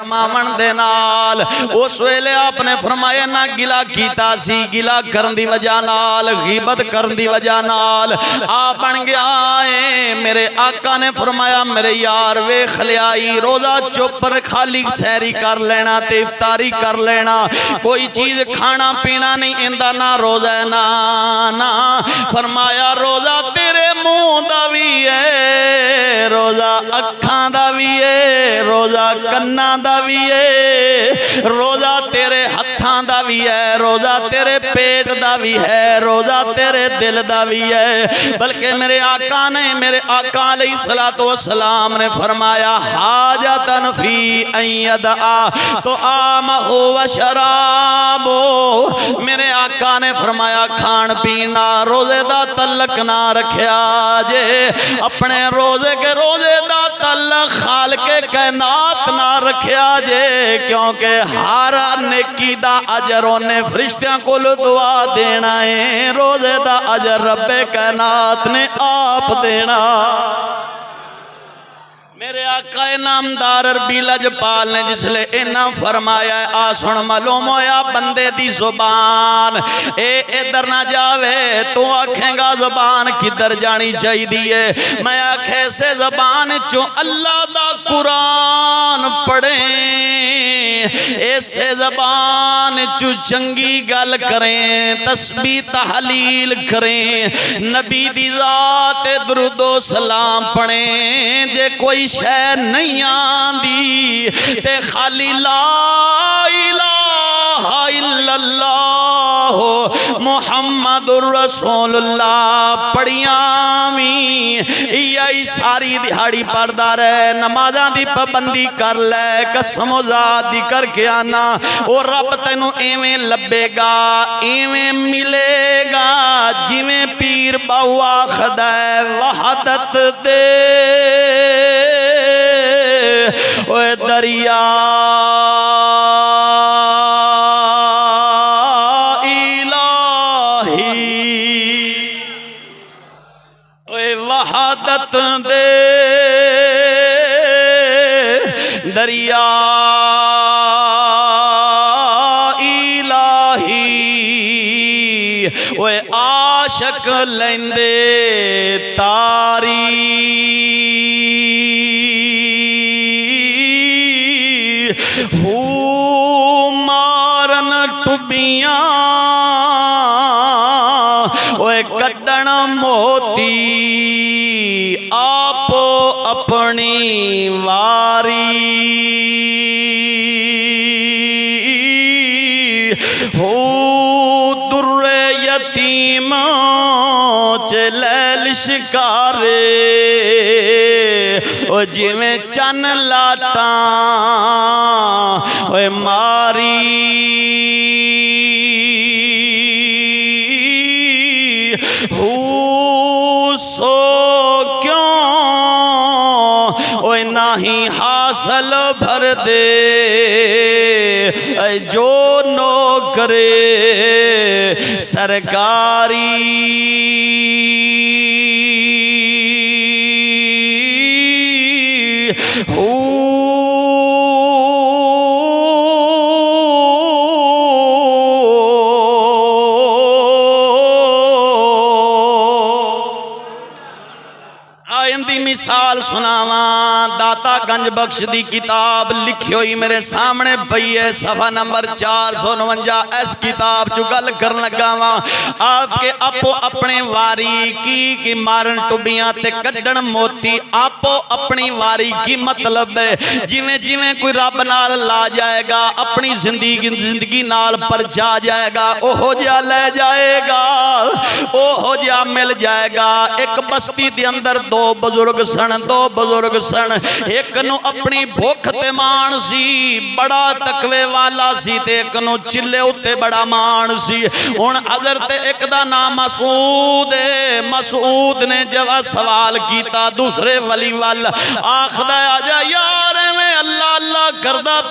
فرماون دے نال اس ویلے آپ نے فرمایا نہ گلا کیتا سی، گلا کرن دی وجہ نال، غیبت کرن دی وجہ نال آپ بن گیا ہے۔ میرے آقا نے فرمایا میرے یار ویکھ لیائی روزہ چوپر خالی سحری کر لینا تے افطاری کر لینا، کوئی چیز کھانا پینا نہیں ایندا نہ روزہ نا فرمایا روزہ تیرے منہ دا وی ہے، روزہ اکھاں دا وی ہے، روزہ کناں دا وی ہے، روزہ تیرے ہتھاں دا وی ہے، روزہ تیرے پیٹ دا وی ہے، روزہ تیرے دل دا وی ہے۔ بلکہ میرے آقا علیہ السلام نے فرمایا حاجتن فی ان یدعا تو آمہ و شرابو، میرے آقا نے فرمایا کھان پینا روزے دا تعلق نہ رکھیا جے، اپنے روزے کے روزے دا تعلق خالق کائنات نہ رکھیا جے، کیونکہ ہر نیکی دا اجر انہیں فرشتیاں کو دعا دینا ہے، روزے دا اجر رب کائنات نے آپ دینا۔ میرے آقا نامدار عربی لجپال نے جس لے اینا فرمایا ہے آسن معلوم ہویا بندے دی زبان ادھر نہ جاوے تو آنکھیں گا زبان کدھر جانی چاہی دیئے، میں آنکھیں سے زبان چو اللہ دا قرآن پڑھیں، ایسے زبان چو چنگی گل کریں، تسبیح تحلیل کریں، نبی دی ذات درود و سلام پڑھیں، جے کوئی شے نہیں آندی تے خالی لا الہ الا اللہ محمد الرسول اللہ پڑھیاں یہی ساری دہاڑی پردہ رہے، نمازاں دی پابندی کر لے، قسم و ذات دی کر کے آنا، اور رب تینو ایویں لبے گا ایویں ملے گا جویں پیر باو آخدا ہے وحدت دے اوے دریا الہی، اوے وحدت دے دریا الہی، اوے عاشق لیندے تاری مارن ٹبیاں اوے کڈن موتی آپ اپنی واری، در یتیم چلیل شکارے او جویں چن لاٹاں اوے ماری، سو کیوں اوے نہیں حاصل بھر دے اے جو نوکرے سرکاری، مثال سناواں داتا گنج بخش دی کتاب لکھی ہوئی میرے سامنے پئی ہے، صفحہ نمبر 449، اس کتاب چو گل کرن لگا واں آپ کے اپو اپنے واری کی مارن ٹبیاں تے کڈن موتی، آپو اپنی واری کی مطلب ہے جویں جویں کوئی رب نال لا جائے گا اپنی زندگی نال پر جا جائے گا اوہو جا لے جائے گا، اوہو جا مل جائے گا۔ ایک بستی دے اندر دو بزرگ سن، ایک نو اپنی بھوک تے مان سی بڑا تقوی والا سی تے ایک نو چلے اتے بڑا مان سی، ان حضرت ایک دا نام مسعود ہے، مسعود نے جب سوال کیتا دوسرے ولی وال آخدہ آجا یار میں اللہ اللہ کردہ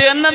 3